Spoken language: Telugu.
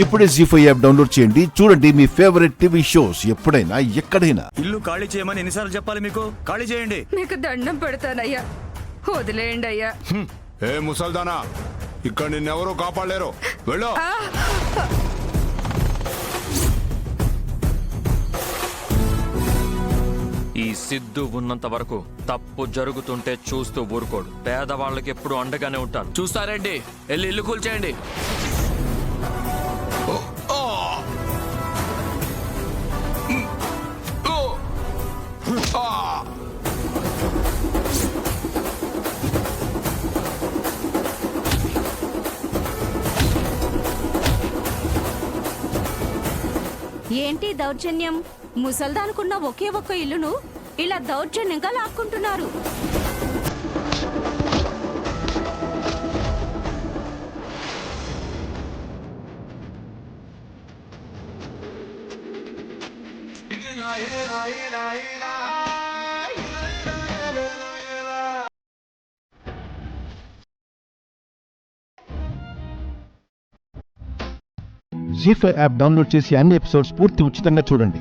ఇప్పుడే జీ5 యాప్ డౌన్లోడ్ చేయండి. చూడండి మీ ఫేవరెట్ టీవీ షోస్ ఎప్పుడైనా ఎక్కడైనా. ఇల్లు ఖాళీ చేయమని ఎన్నిసార్లు చెప్పాలి మీకు? ఖాళీ చేయండి. మీకు దండం పెడతానయ్యా, వదిలేయండి అయ్యా. ఏ ముసల్దానా, ఇక్కడ నిన్నెవరూ కాపాడలేరు, వెళ్ళు. ఈ సిద్ధు ఉన్నంత వరకు తప్పు జరుగుతుంటే చూస్తూ ఊరుకోడు. పేదవాళ్ళకి ఎప్పుడు అండగానే ఉంటాను. చూస్తారండి, వెళ్ళి ఇల్లు కూల్చేయండి. ఏంటి దౌర్జన్యం? ముసల్దానుకున్న ఒకే ఒక్క ఇల్లును ఇలా దౌర్జన్యంగా లాక్కుంటున్నారు. జీ5 యాప్ డౌన్లోడ్ చేసి అన్ని ఎపిసోడ్స్ పూర్తి ఉచితంగా చూడండి.